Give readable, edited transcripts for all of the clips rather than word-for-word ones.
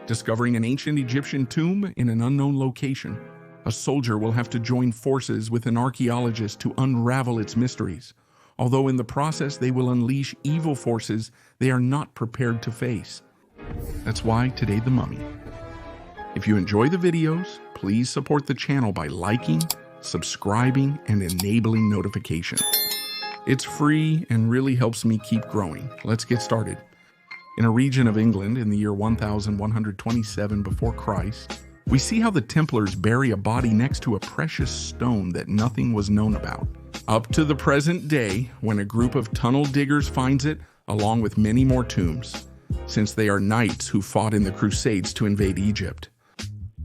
Discovering an ancient Egyptian tomb in an unknown location, a soldier will have to join forces with an archaeologist to unravel its mysteries, although in the process they will unleash evil forces they are not prepared to face. That's why today The Mummy. If you enjoy the videos, please support the channel by liking, subscribing, and enabling notifications. It's free and really helps me keep growing. Let's get started. In a region of England in the year 1127 before Christ, we see how the Templars bury a body next to a precious stone that nothing was known about. Up to the present day, when a group of tunnel diggers finds it, along with many more tombs, since they are knights who fought in the Crusades to invade Egypt.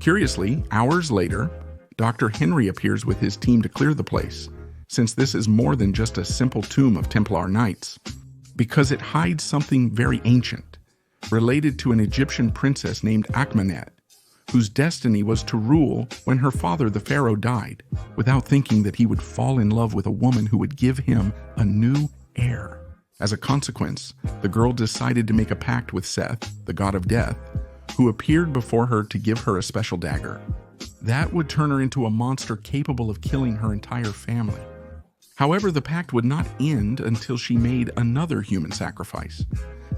Curiously, hours later, Dr. Henry appears with his team to clear the place, since this is more than just a simple tomb of Templar knights, because it hides something very ancient, related to an Egyptian princess named Akmanet, whose destiny was to rule when her father, the pharaoh, died, without thinking that he would fall in love with a woman who would give him a new heir. As a consequence, the girl decided to make a pact with Seth, the god of death, who appeared before her to give her a special dagger. That would turn her into a monster capable of killing her entire family. However, the pact would not end until she made another human sacrifice,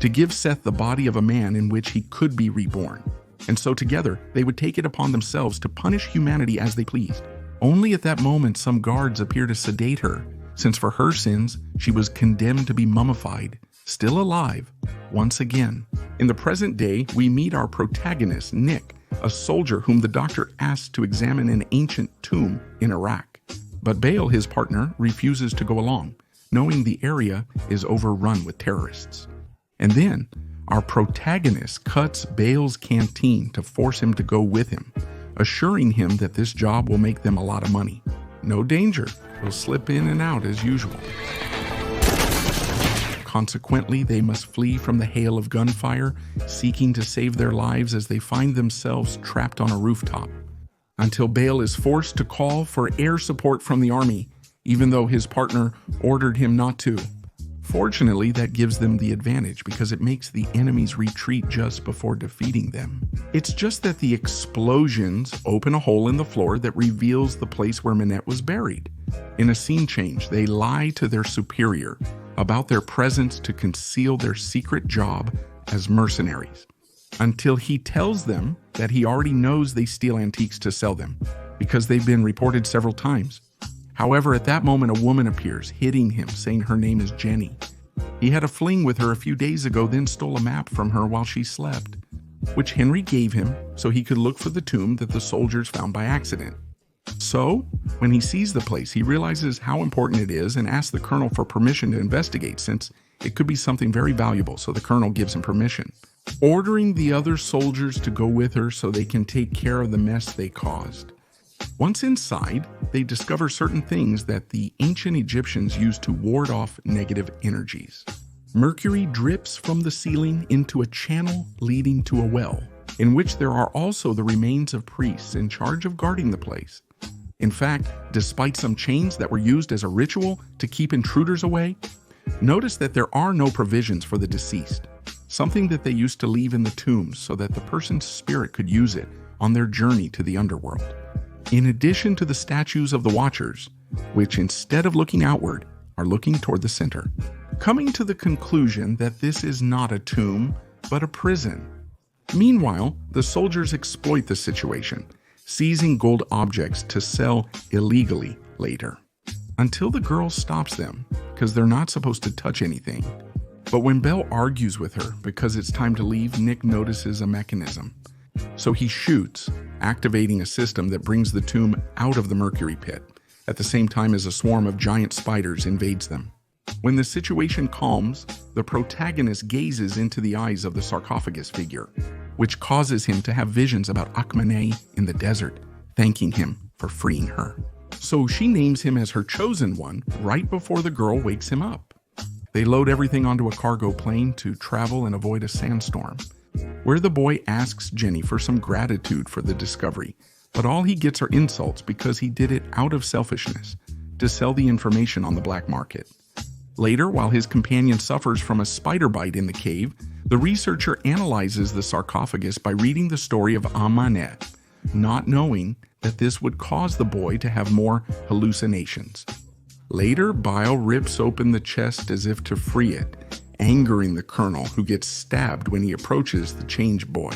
to give Seth the body of a man in which he could be reborn. And so together, they would take it upon themselves to punish humanity as they pleased. Only at that moment some guards appear to sedate her, since for her sins, she was condemned to be mummified, still alive, once again. In the present day, we meet our protagonist, Nick, a soldier whom the doctor asks to examine an ancient tomb in Iraq. But Bale, his partner, refuses to go along, knowing the area is overrun with terrorists. And then, our protagonist cuts Bale's canteen to force him to go with him, assuring him that this job will make them a lot of money. No danger, he'll slip in and out as usual. Consequently, they must flee from the hail of gunfire, seeking to save their lives as they find themselves trapped on a rooftop, until Bale is forced to call for air support from the army, even though his partner ordered him not to. Fortunately, that gives them the advantage because it makes the enemies retreat just before defeating them. It's just that the explosions open a hole in the floor that reveals the place where Manette was buried. In a scene change, they lie to their superior about their presence to conceal their secret job as mercenaries, until he tells them that he already knows they steal antiques to sell them, because they've been reported several times. However, at that moment, a woman appears, hitting him, saying her name is Jenny. He had a fling with her a few days ago, then stole a map from her while she slept, which Henry gave him so he could look for the tomb that the soldiers found by accident. So, when he sees the place, he realizes how important it is and asks the colonel for permission to investigate, since it could be something very valuable, so the colonel gives him permission, ordering the other soldiers to go with her so they can take care of the mess they caused. Once inside, they discover certain things that the ancient Egyptians used to ward off negative energies. Mercury drips from the ceiling into a channel leading to a well, in which there are also the remains of priests in charge of guarding the place. In fact, despite some chains that were used as a ritual to keep intruders away, notice that there are no provisions for the deceased, something that they used to leave in the tombs so that the person's spirit could use it on their journey to the underworld. In addition to the statues of the Watchers, which instead of looking outward, are looking toward the center, coming to the conclusion that this is not a tomb, but a prison. Meanwhile, the soldiers exploit the situation, seizing gold objects to sell illegally later, until the girl stops them, because they're not supposed to touch anything. But when Belle argues with her because it's time to leave, Nick notices a mechanism. So he shoots, activating a system that brings the tomb out of the mercury pit, at the same time as a swarm of giant spiders invades them. When the situation calms, the protagonist gazes into the eyes of the sarcophagus figure, which causes him to have visions about Akmanet in the desert, thanking him for freeing her. So she names him as her chosen one right before the girl wakes him up. They load everything onto a cargo plane to travel and avoid a sandstorm, where the boy asks Jenny for some gratitude for the discovery, but all he gets are insults because he did it out of selfishness, to sell the information on the black market. Later, while his companion suffers from a spider bite in the cave, the researcher analyzes the sarcophagus by reading the story of Akmanet, not knowing that this would cause the boy to have more hallucinations. Later, Bale rips open the chest as if to free it, angering the colonel, who gets stabbed when he approaches the change boy.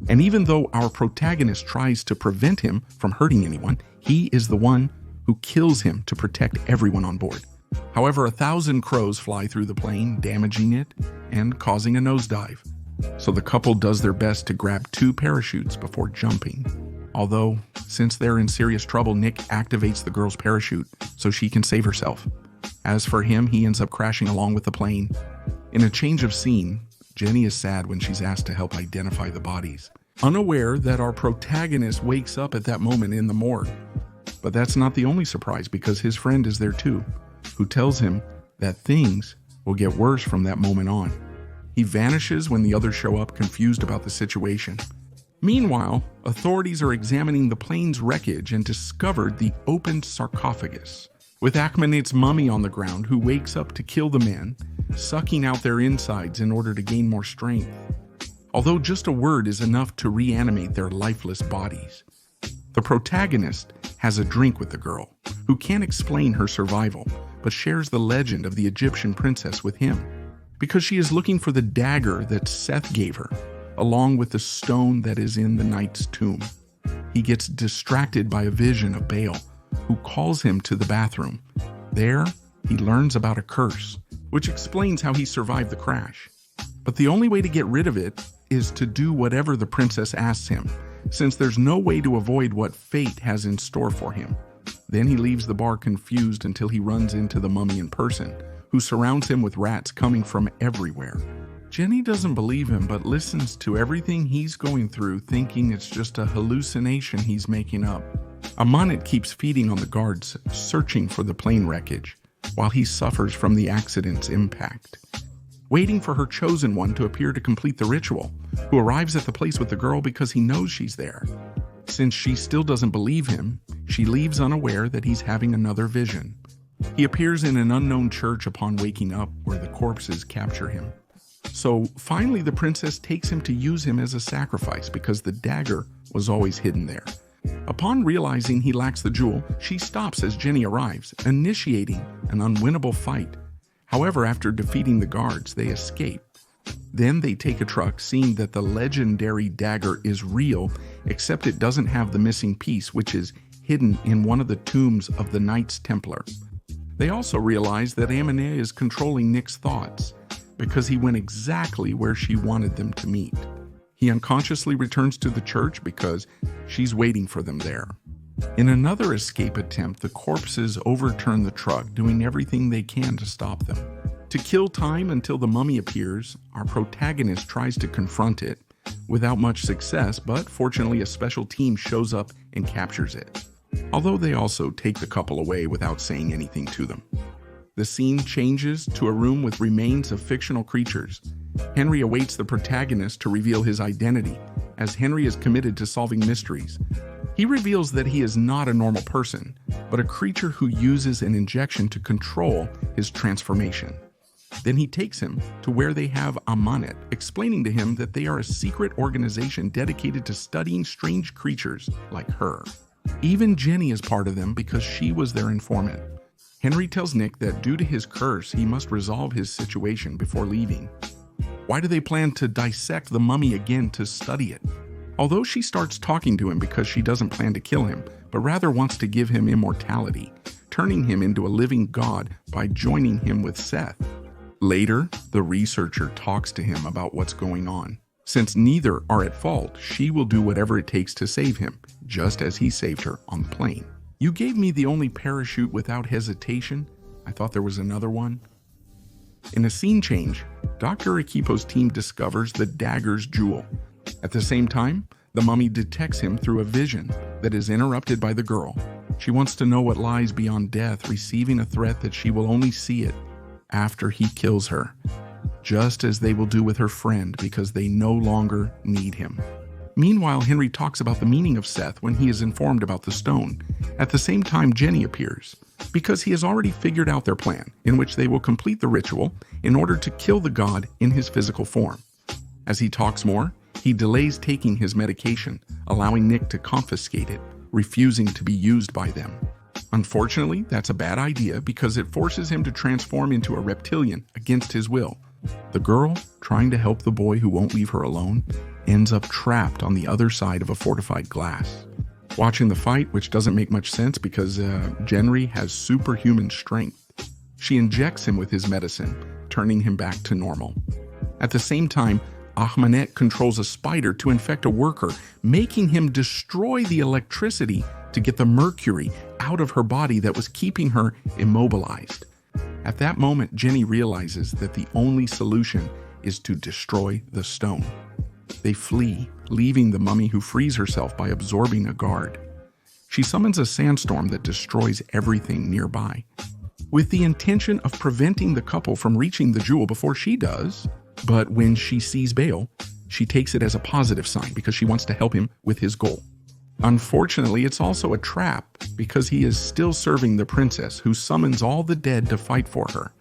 And even though our protagonist tries to prevent him from hurting anyone, he is the one who kills him to protect everyone on board. However, 1,000 crows fly through the plane, damaging it and causing a nosedive. So the couple does their best to grab 2 parachutes before jumping. Although, since they're in serious trouble, Nick activates the girl's parachute so she can save herself. As for him, he ends up crashing along with the plane. In a change of scene, Jenny is sad when she's asked to help identify the bodies, unaware that our protagonist wakes up at that moment in the morgue. But that's not the only surprise, because his friend is there too, who tells him that things will get worse from that moment on. He vanishes when the others show up, confused about the situation. Meanwhile, authorities are examining the plane's wreckage and discovered the opened sarcophagus, with Akmanet's mummy on the ground, who wakes up to kill the men, sucking out their insides in order to gain more strength. Although just a word is enough to reanimate their lifeless bodies. The protagonist has a drink with the girl, who can't explain her survival, but shares the legend of the Egyptian princess with him, because she is looking for the dagger that Seth gave her, along with the stone that is in the knight's tomb. He gets distracted by a vision of Bale, who calls him to the bathroom. There, he learns about a curse, which explains how he survived the crash. But the only way to get rid of it is to do whatever the princess asks him, since there's no way to avoid what fate has in store for him. Then he leaves the bar confused until he runs into the mummy in person, who surrounds him with rats coming from everywhere. Jenny doesn't believe him, but listens to everything he's going through, thinking it's just a hallucination he's making up. Akmanet keeps feeding on the guards, searching for the plane wreckage, while he suffers from the accident's impact, waiting for her chosen one to appear to complete the ritual, who arrives at the place with the girl because he knows she's there. Since she still doesn't believe him, she leaves unaware that he's having another vision. He appears in an unknown church upon waking up, where the corpses capture him. So finally the princess takes him to use him as a sacrifice, because the dagger was always hidden there. Upon realizing he lacks the jewel, she stops as Jenny arrives, initiating an unwinnable fight. However, after defeating the guards, they escape. Then they take a truck, seeing that the legendary dagger is real, except it doesn't have the missing piece, which is hidden in one of the tombs of the Knights Templar. They also realize that Akmanet is controlling Nick's thoughts, because he went exactly where she wanted them to meet. He unconsciously returns to the church because she's waiting for them there. In another escape attempt, the corpses overturn the truck, doing everything they can to stop them. To kill time until the mummy appears, our protagonist tries to confront it, without much success, but fortunately a special team shows up and captures it. Although they also take the couple away without saying anything to them. The scene changes to a room with remains of fictional creatures. Henry awaits the protagonist to reveal his identity, as Henry is committed to solving mysteries. He reveals that he is not a normal person, but a creature who uses an injection to control his transformation. Then he takes him to where they have Akmanet, explaining to him that they are a secret organization dedicated to studying strange creatures like her. Even Jenny is part of them because she was their informant. Henry tells Nick that due to his curse, he must resolve his situation before leaving. Why do they plan to dissect the mummy again to study it? Although she starts talking to him because she doesn't plan to kill him, but rather wants to give him immortality, turning him into a living god by joining him with Seth. Later, the researcher talks to him about what's going on. Since neither are at fault, she will do whatever it takes to save him, just as he saved her on the plane. You gave me the only parachute without hesitation. I thought there was another one. In a scene change, Dr. Akipo's team discovers the dagger's jewel. At the same time, the mummy detects him through a vision that is interrupted by the girl. She wants to know what lies beyond death, receiving a threat that she will only see it after he kills her, just as they will do with her friend because they no longer need him. Meanwhile, Henry talks about the meaning of Seth when he is informed about the stone. At the same time, Jenny appears. because he has already figured out their plan, in which they will complete the ritual in order to kill the god in his physical form. As he talks more, he delays taking his medication, allowing Nick to confiscate it, refusing to be used by them. Unfortunately, that's a bad idea because it forces him to transform into a reptilian against his will. The girl, trying to help the boy who won't leave her alone, ends up trapped on the other side of a fortified glass. Watching the fight, which doesn't make much sense because Jenry has superhuman strength. She injects him with his medicine, turning him back to normal. At the same time, Akmanet controls a spider to infect a worker, making him destroy the electricity to get the mercury out of her body that was keeping her immobilized. At that moment, Jenny realizes that the only solution is to destroy the stone. They flee, leaving the mummy, who frees herself by absorbing a guard. She summons a sandstorm that destroys everything nearby, with the intention of preventing the couple from reaching the jewel before she does. But when she sees Bale, she takes it as a positive sign because she wants to help him with his goal. Unfortunately, it's also a trap because he is still serving the princess, who summons all the dead to fight for her,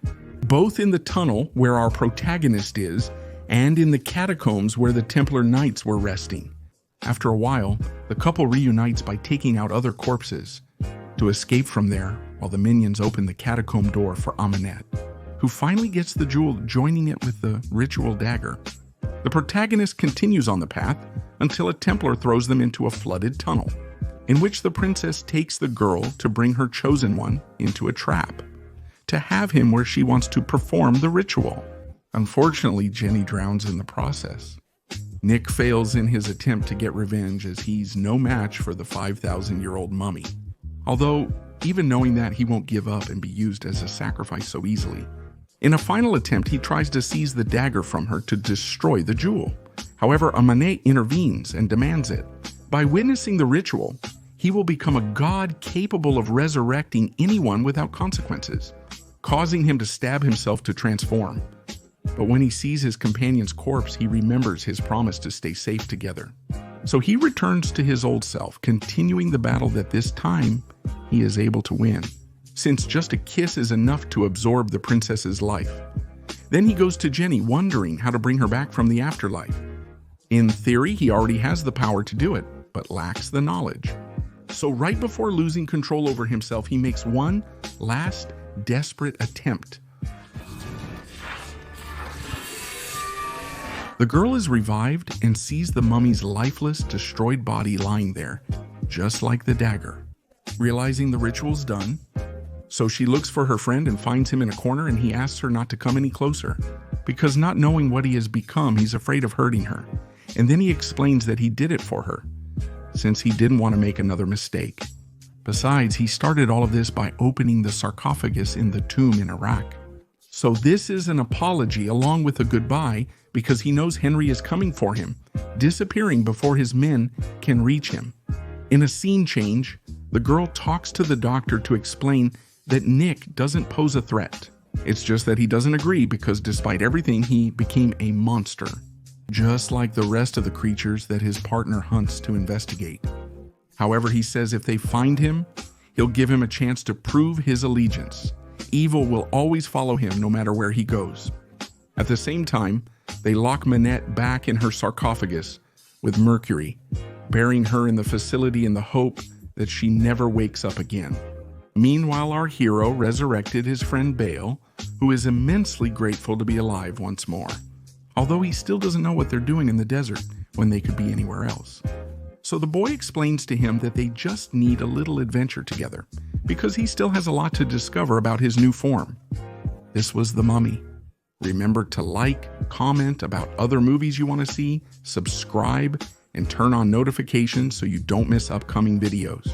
both in the tunnel where our protagonist is and in the catacombs where the Templar Knights were resting. After a while, the couple reunites by taking out other corpses to escape from there while the minions open the catacomb door for Akmanet, who finally gets the jewel, joining it with the ritual dagger. The protagonist continues on the path until a Templar throws them into a flooded tunnel, in which the princess takes the girl to bring her chosen one into a trap, to have him where she wants to perform the ritual. Unfortunately, Jenny drowns in the process. Nick fails in his attempt to get revenge as he's no match for the 5,000-year-old mummy. Although, even knowing that, he won't give up and be used as a sacrifice so easily. In a final attempt, he tries to seize the dagger from her to destroy the jewel. However, Akmanet intervenes and demands it. By witnessing the ritual, he will become a god capable of resurrecting anyone without consequences, causing him to stab himself to transform. But when he sees his companion's corpse, he remembers his promise to stay safe together. So he returns to his old self, continuing the battle that this time he is able to win, since just a kiss is enough to absorb the princess's life. Then he goes to Jenny, wondering how to bring her back from the afterlife. In theory, he already has the power to do it, but lacks the knowledge. So right before losing control over himself, he makes one last desperate attempt. The girl is revived and sees the mummy's lifeless, destroyed body lying there, just like the dagger. Realizing the ritual's done, so she looks for her friend and finds him in a corner, and he asks her not to come any closer, because not knowing what he has become, he's afraid of hurting her. And then he explains that he did it for her, since he didn't want to make another mistake. Besides, he started all of this by opening the sarcophagus in the tomb in Iraq. So this is an apology along with a goodbye, because he knows Henry is coming for him, disappearing before his men can reach him. In a scene change, the girl talks to the doctor to explain that Nick doesn't pose a threat. It's just that he doesn't agree because despite everything, he became a monster, just like the rest of the creatures that his partner hunts to investigate. However, he says if they find him, he'll give him a chance to prove his allegiance. Evil will always follow him no matter where he goes. At the same time, they lock Manette back in her sarcophagus with Mercury, burying her in the facility in the hope that she never wakes up again. Meanwhile, our hero resurrected his friend Bale, who is immensely grateful to be alive once more, although he still doesn't know what they're doing in the desert when they could be anywhere else. So the boy explains to him that they just need a little adventure together, because he still has a lot to discover about his new form. This was The Mummy. Remember to like, comment about other movies you want to see, subscribe, and turn on notifications so you don't miss upcoming videos.